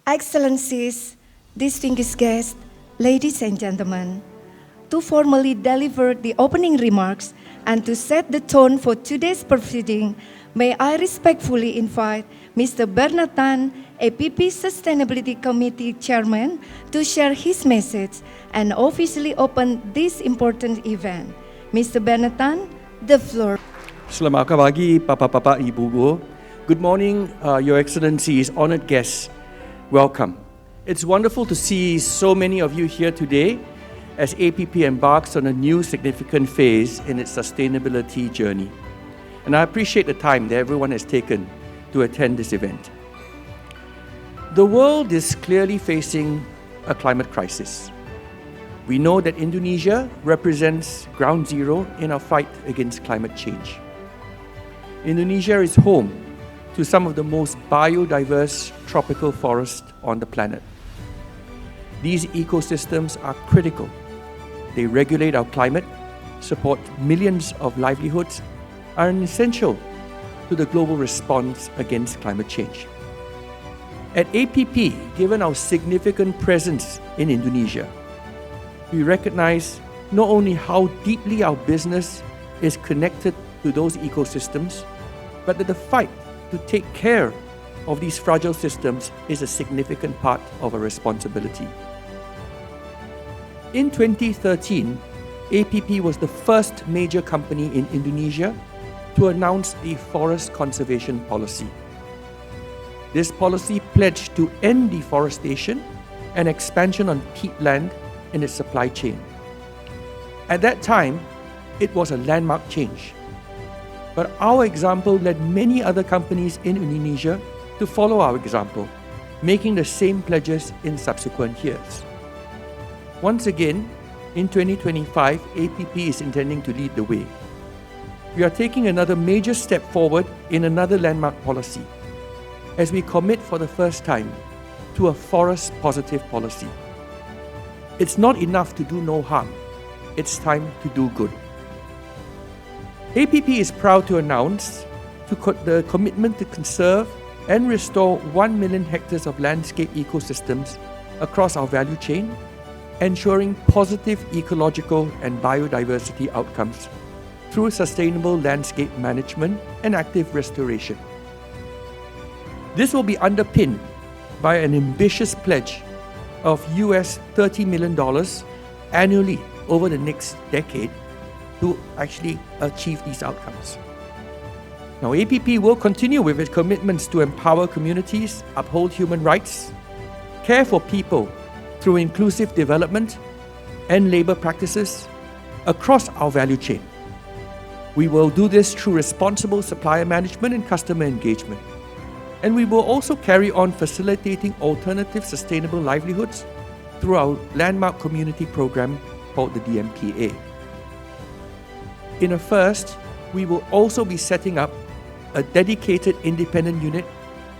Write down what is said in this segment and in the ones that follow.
Excellencies, distinguished guests, ladies and gentlemen, to formally deliver the opening remarks and to set the tone for today's proceeding, may I respectfully invite Mr. Bernard Tan, APP Sustainability Committee Chairman, to share his message and officially open this important event. Mr. Bernard Tan, the floor. Selamat pagi, Bapak-Bapak, Ibu-Ibu. Good morning, Your Excellencies, honored guests. Welcome. It's wonderful to see so many of you here today as APP embarks on a new significant phase in its sustainability journey. And I appreciate the time that everyone has taken to attend this event. The world is clearly facing a climate crisis. We know that Indonesia represents ground zero in our fight against climate change. Indonesia is home to some of the most biodiverse tropical forests on the planet. These ecosystems are critical. They regulate our climate, support millions of livelihoods, are essential to the global response against climate change. At APP, given our significant presence in Indonesia, we recognize not only how deeply our business is connected to those ecosystems, but that the fight to take care of these fragile systems is a significant part of our responsibility. In 2013, APP was the first major company in Indonesia to announce a forest conservation policy. This policy pledged to end deforestation and expansion on peatland in its supply chain. At that time, it was a landmark change. But our example led many other companies in Indonesia to follow our example, making the same pledges in subsequent years. Once again, in 2025, APP is intending to lead the way. We are taking another major step forward in another landmark policy, as we commit for the first time to a forest-positive policy. It's not enough to do no harm. It's time to do good. APP is proud to announce the commitment to conserve and restore 1 million hectares of landscape ecosystems across our value chain, ensuring positive ecological and biodiversity outcomes through sustainable landscape management and active restoration. This will be underpinned by an ambitious pledge of $30 million annually over the next decade to actually achieve these outcomes. Now, APP will continue with its commitments to empower communities, uphold human rights, care for people through inclusive development and labor practices across our value chain. We will do this through responsible supplier management and customer engagement. And we will also carry on facilitating alternative sustainable livelihoods through our landmark community program called the DMPA. In a first, we will also be setting up a dedicated independent unit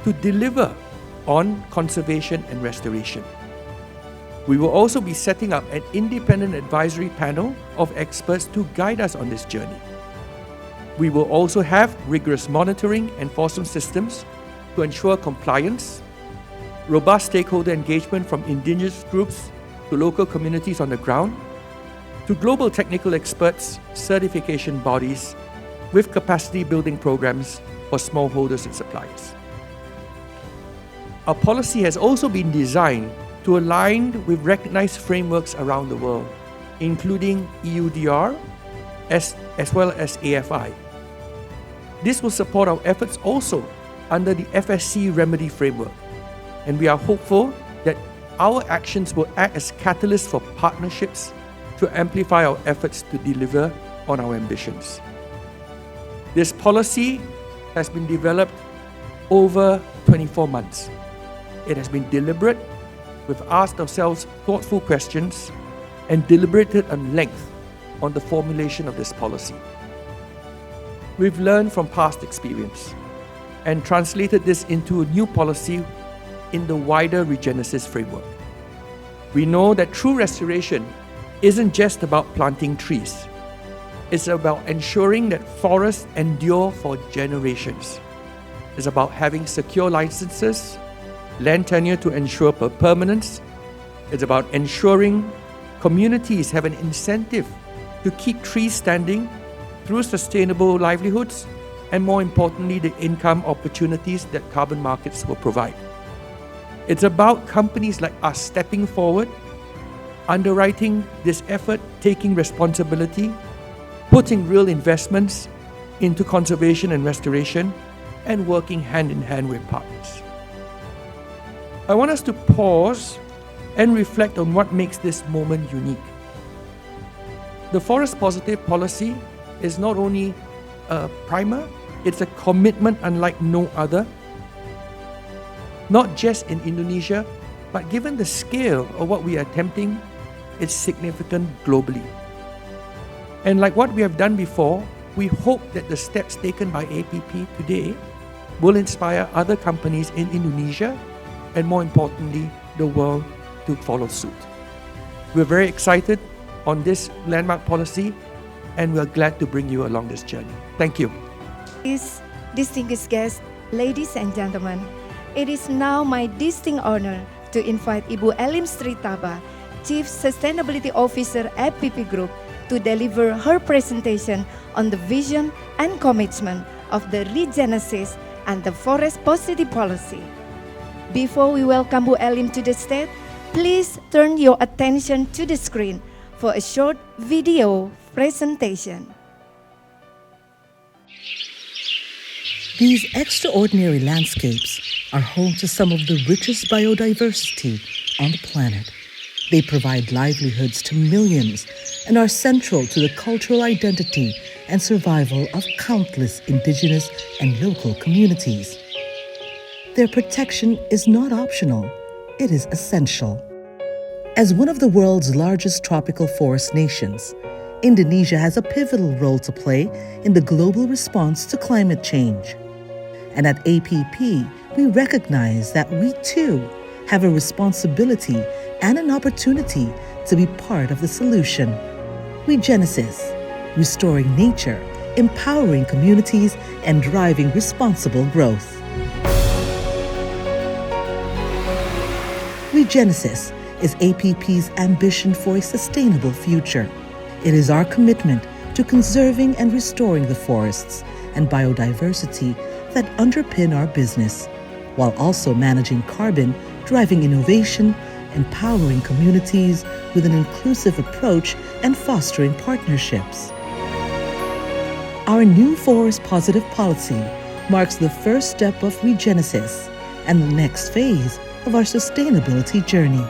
to deliver on conservation and restoration. We will also be setting up an independent advisory panel of experts to guide us on this journey. We will also have rigorous monitoring and enforcement systems to ensure compliance, robust stakeholder engagement from indigenous groups to local communities on the ground, to global technical experts, certification bodies, with capacity building programs for smallholders and suppliers. Our policy has also been designed to align with recognized frameworks around the world, including EUDR as well as AFI. This will support our efforts also under the FSC Remedy Framework, and we are hopeful that our actions will act as catalysts for partnerships to amplify our efforts to deliver on our ambitions. This policy has been developed over 24 months. It has been deliberate. We've asked ourselves thoughtful questions and deliberated at length on the formulation of this policy. We've learned from past experience and translated this into a new policy in the wider Regenesis framework. We know that true restoration isn't just about planting trees. It's about ensuring that forests endure for generations. It's about having secure licenses, land tenure to ensure permanence. It's about ensuring communities have an incentive to keep trees standing through sustainable livelihoods, and more importantly, the income opportunities that carbon markets will provide. It's about companies like us stepping forward, underwriting this effort, taking responsibility, putting real investments into conservation and restoration, and working hand in hand with partners. I want us to pause and reflect on what makes this moment unique. The Forest Positive policy is not only a primer, it's a commitment unlike no other, not just in Indonesia, but given the scale of what we are attempting, it's significant globally. And like what we have done before, we hope that the steps taken by APP today will inspire other companies in Indonesia and, more importantly, the world to follow suit. We're very excited on this landmark policy, and we're glad to bring you along this journey. Thank you. Distinguished guests, ladies and gentlemen, it is now my distinct honor to invite Ibu Elim Sritaba, Chief Sustainability Officer at APP Group, to deliver her presentation on the vision and commitment of the Regenesis and the Forest Positive policy. Before we welcome Bu Elim to the stage, please turn your attention to the screen for a short video presentation. These extraordinary landscapes are home to some of the richest biodiversity on the planet. They provide livelihoods to millions and are central to the cultural identity and survival of countless indigenous and local communities. Their protection is not optional, it is essential. As one of the world's largest tropical forest nations, Indonesia has a pivotal role to play in the global response to climate change. And at APP, we recognize that we too have a responsibility and an opportunity to be part of the solution. Regenesis, restoring nature, empowering communities, and driving responsible growth. Regenesis is APP's ambition for a sustainable future. It is our commitment to conserving and restoring the forests and biodiversity that underpin our business, while also managing carbon, driving innovation, empowering communities with an inclusive approach, and fostering partnerships. Our new Forest Positive policy marks the first step of Regenesis and the next phase of our sustainability journey.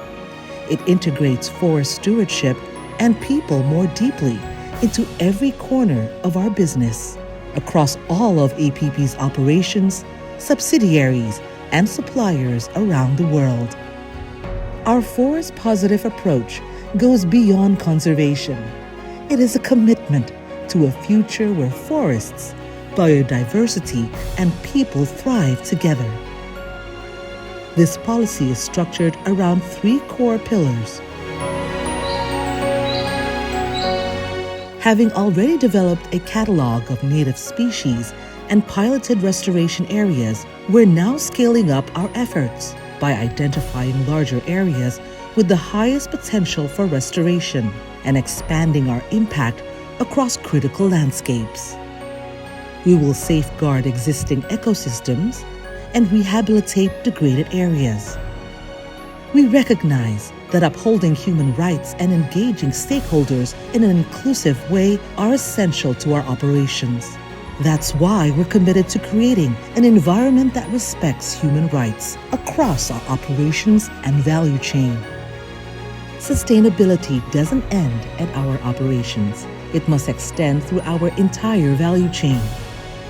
It integrates forest stewardship and people more deeply into every corner of our business, across all of APP's operations, subsidiaries, and suppliers around the world. Our Forest Positive approach goes beyond conservation. It is a commitment to a future where forests, biodiversity, and people thrive together. This policy is structured around 3 core pillars. Having already developed a catalog of native species and piloted restoration areas, we're now scaling up our efforts by identifying larger areas with the highest potential for restoration and expanding our impact across critical landscapes. We will safeguard existing ecosystems and rehabilitate degraded areas. We recognize that upholding human rights and engaging stakeholders in an inclusive way are essential to our operations. That's why we're committed to creating an environment that respects human rights across our operations and value chain. Sustainability doesn't end at our operations. It must extend through our entire value chain.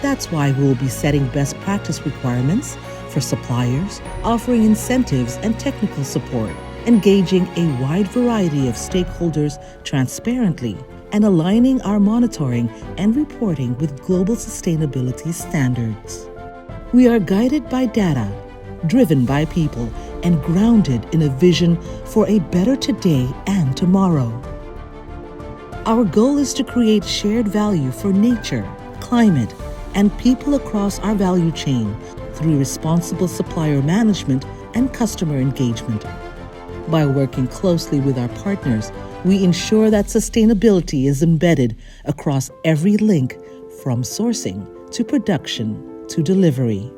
That's why we will be setting best practice requirements for suppliers, offering incentives and technical support, engaging a wide variety of stakeholders transparently, and aligning our monitoring and reporting with global sustainability standards. We are guided by data, driven by people, and grounded in a vision for a better today and tomorrow. Our goal is to create shared value for nature, climate, and people across our value chain through responsible supplier management and customer engagement. By working closely with our partners, we ensure that sustainability is embedded across every link from sourcing to production to delivery.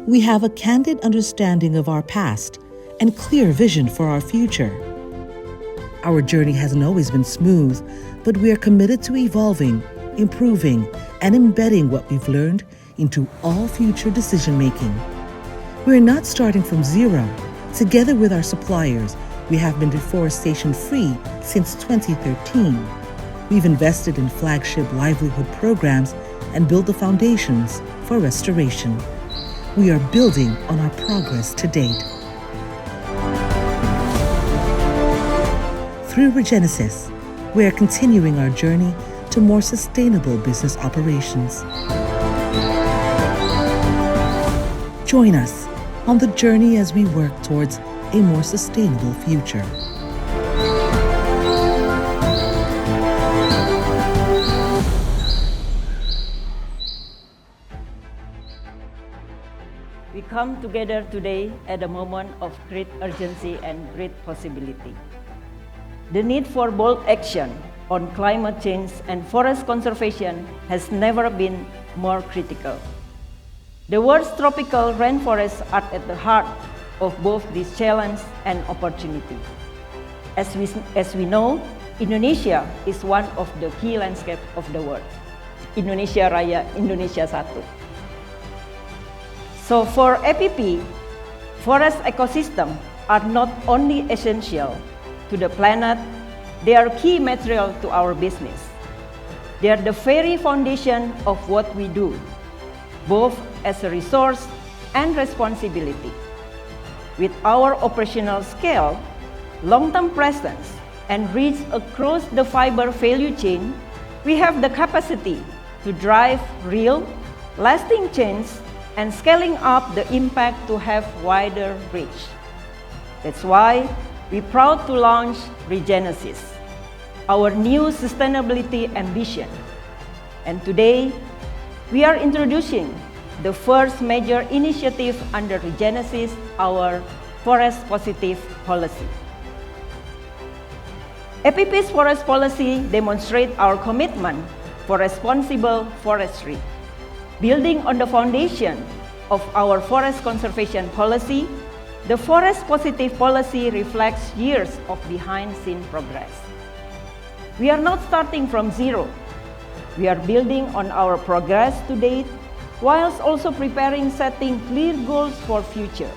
We have a candid understanding of our past and clear vision for our future. Our journey hasn't always been smooth, but we are committed to evolving, improving, and embedding what we've learned into all future decision-making. We're not starting from zero. Together with our suppliers, we have been deforestation-free since 2013. We've invested in flagship livelihood programs and built the foundations for restoration. We are building on our progress to date. Through Regenesis, we are continuing our journey to more sustainable business operations. Join us on the journey as we work towards a more sustainable future. We come together today at a moment of great urgency and great possibility. The need for bold action on climate change and forest conservation has never been more critical. The world's tropical rainforests are at the heart of both this challenge and opportunity. As we know, Indonesia is one of the key landscapes of the world. Indonesia Raya, Indonesia Satu. So for APP, forest ecosystems are not only essential to the planet, they are key material to our business. They are the very foundation of what we do, both as a resource and responsibility. With our operational scale, long-term presence, and reach across the fiber value chain, we have the capacity to drive real, lasting change and scaling up the impact to have wider reach. That's why we're proud to launch Regenesis, our new sustainability ambition. And today, we are introducing the first major initiative under Regenesis, our Forest Positive Policy. APP's forest policy demonstrates our commitment for responsible forestry. Building on the foundation of our forest conservation policy, the Forest Positive Policy reflects years of behind-the-scenes progress. We are not starting from zero. We are building on our progress to date, whilst also preparing setting clear goals for future.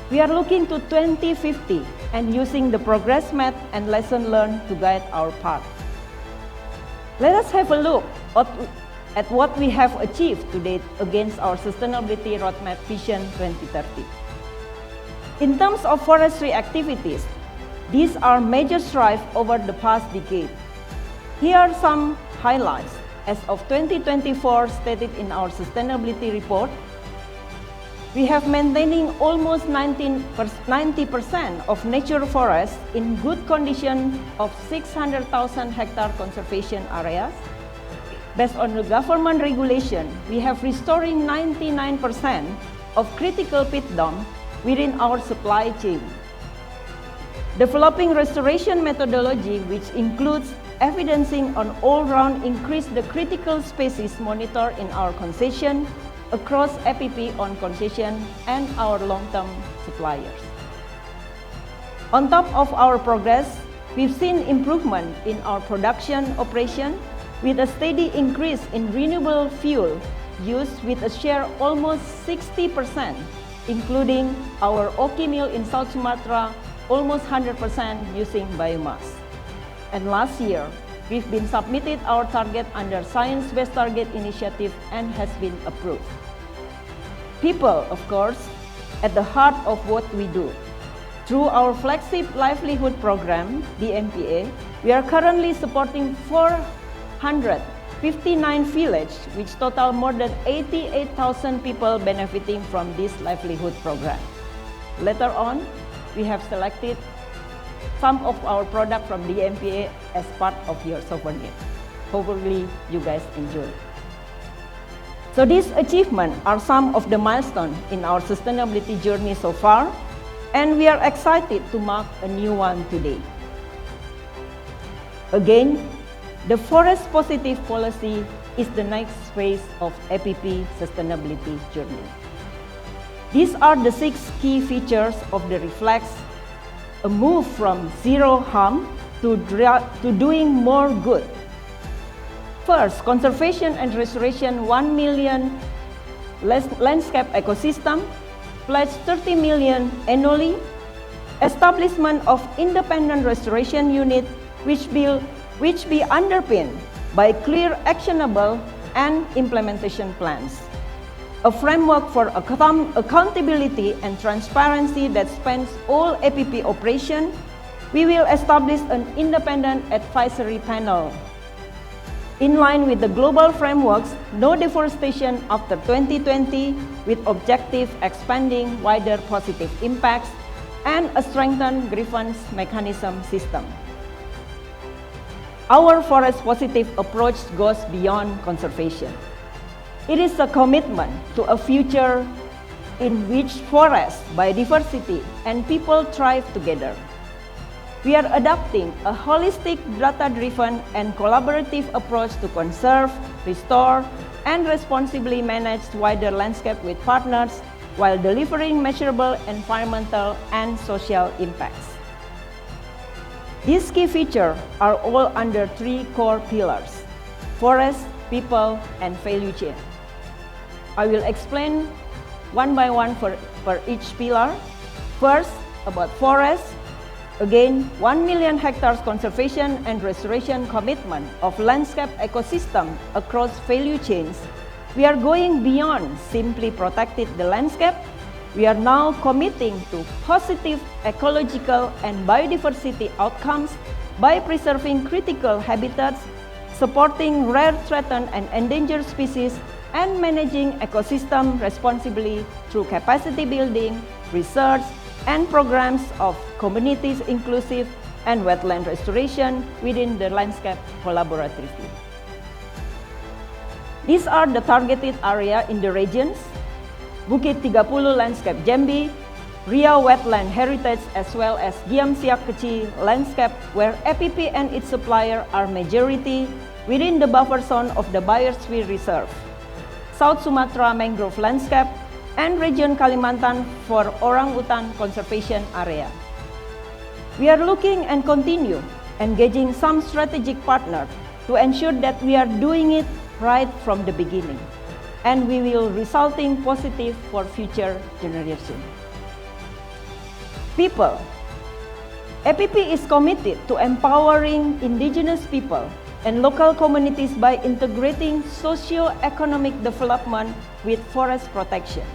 We are looking to 2050 and using the progress map and lesson learned to guide our path. Let us have a look at what we have achieved to date against our Sustainability Roadmap Vision 2030. In terms of forestry activities, these are major strides over the past decade. Here are some highlights. As of 2024 stated in our sustainability report, we have maintaining almost 90% of nature forests in good condition of 600,000 hectare conservation areas. Based on the government regulation, we have restoring 99% of critical peat dump within our supply chain. Developing restoration methodology, which includes evidencing on all-round increase the critical species monitored in our concession across APP on concession and our long-term suppliers. On top of our progress, we've seen improvement in our production operation with a steady increase in renewable fuel use with a share almost 60%, including our Oki mill in South Sumatra, almost 100% using biomass. And last year, we've been submitted our target under Science-Based Target Initiative and has been approved. People, of course, at the heart of what we do. Through our flagship livelihood program, the MPA, we are currently supporting 459 villages, which total more than 88,000 people benefiting from this livelihood program. Later on, we have selected some of our products from the MPA as part of your souvenir. Hopefully, you guys enjoy. So these achievements are some of the milestones in our sustainability journey so far, and we are excited to mark a new one today. Again, the forest positive policy is the next phase of APP sustainability journey. These are the 6 key features of the Reflex, a move from zero harm to doing more good. First, conservation and restoration 1 million landscape ecosystem, pledge 30 million annually, establishment of independent restoration unit which be underpinned by clear, actionable, and implementation plans. A framework for accountability and transparency that spans all APP operation. We will establish an independent advisory panel. In line with the global frameworks, no deforestation after 2020 with objective expanding wider positive impacts and a strengthened grievance mechanism system. Our forest positive approach goes beyond conservation. It is a commitment to a future in which forest, biodiversity, and people thrive together. We are adopting a holistic, data-driven, and collaborative approach to conserve, restore, and responsibly manage wider landscape with partners while delivering measurable environmental and social impacts. These key features are all under 3 core pillars: forest, people, and value chain. I will explain one by one for each pillar. First, about forest. Again, 1 million hectares conservation and restoration commitment of landscape ecosystem across value chains. We are going beyond simply protecting the landscape. We are now committing to positive ecological and biodiversity outcomes by preserving critical habitats, supporting rare, threatened, and endangered species, and managing ecosystem responsibly through capacity building, research, and programs of communities inclusive and wetland restoration within the landscape collaboratively. These are the targeted area in the regions: Bukit 30 Landscape Jambi, Riau Wetland Heritage, as well as Diam Siak Kecil Landscape, where APP and its supplier are majority within the buffer zone of the Biosphere Reserve, South Sumatra Mangrove Landscape, and Region Kalimantan for Orangutan Conservation Area. We are looking and continue engaging some strategic partners to ensure that we are doing it right from the beginning, and we will resulting positive for future generations. People. APP is committed to empowering indigenous people and local communities by integrating socio-economic development with forest protection.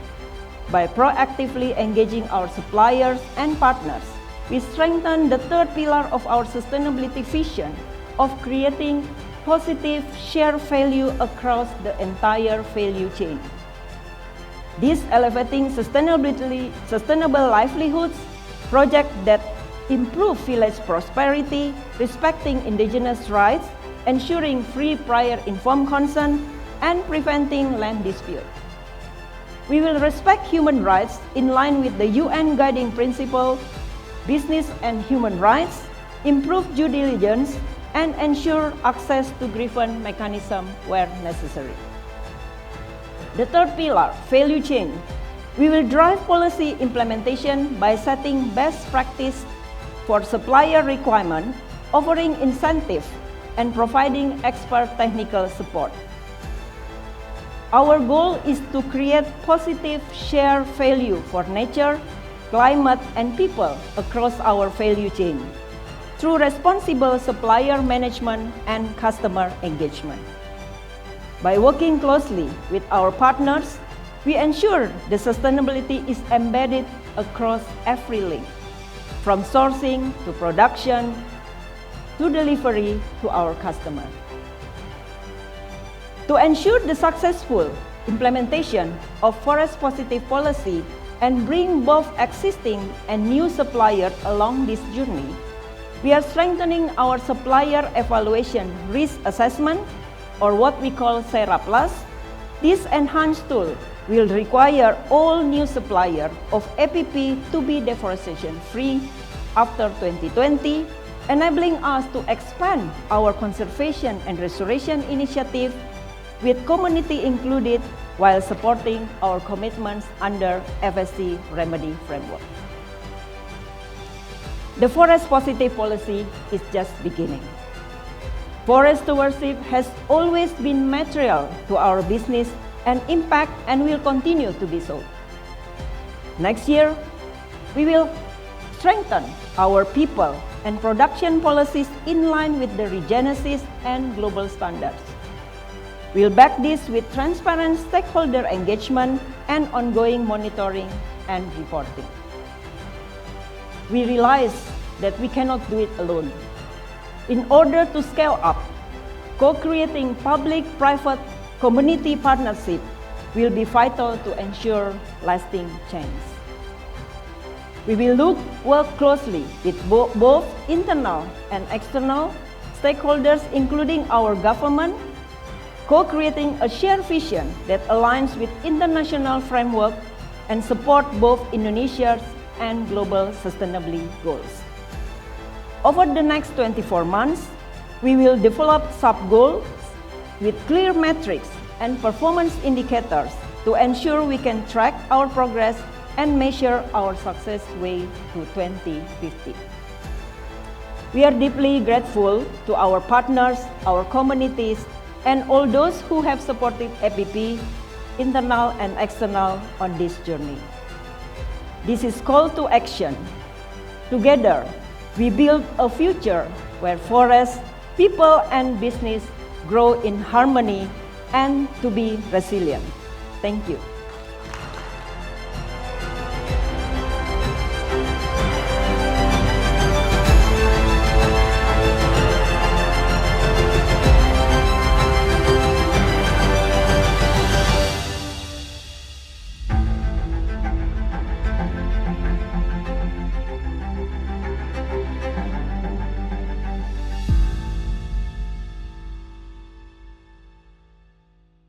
By proactively engaging our suppliers and partners, we strengthen the 3rd pillar of our sustainability vision of creating positive shared value across the entire value chain. This elevating sustainable livelihoods project that improve village prosperity, respecting indigenous rights, ensuring free prior informed consent, and preventing land dispute. We will respect human rights in line with the UN Guiding Principle, business and human rights, improve due diligence, and ensure access to grievance mechanism where necessary. The 3rd pillar, value chain. We will drive policy implementation by setting best practice for supplier requirement, offering incentive, and providing expert technical support. Our goal is to create positive shared value for nature, climate, and people across our value chain through responsible supplier management and customer engagement. By working closely with our partners, we ensure the sustainability is embedded across every link, from sourcing to production to delivery to our customer. To ensure the successful implementation of forest positive policy and bring both existing and new suppliers along this journey, we are strengthening our supplier evaluation risk assessment, or what we call SERA Plus, This enhanced tool will require all new suppliers of APP to be deforestation-free after 2020, enabling us to expand our conservation and restoration initiative with community included while supporting our commitments under FSC remedy framework. The forest positive policy is just beginning. Forest stewardship has always been material to our business and impact and will continue to be so. Next year, we will strengthen our people and production policies in line with the Regenesis and global standards. We'll back this with transparent stakeholder engagement and ongoing monitoring and reporting. We realize that we cannot do it alone. In order to scale up, co-creating public-private community partnership will be vital to ensure lasting change. We will work closely with both internal and external stakeholders, including our government, co-creating a shared vision that aligns with international framework and support both Indonesia's and global sustainability goals. Over the next 24 months, we will develop sub-goals with clear metrics and performance indicators to ensure we can track our progress and measure our success way to 2050. We are deeply grateful to our partners, our communities, and all those who have supported APP, internal and external, on this journey. This is call to action. Together, we build a future where forests, people, and business grow in harmony and to be resilient. Thank you.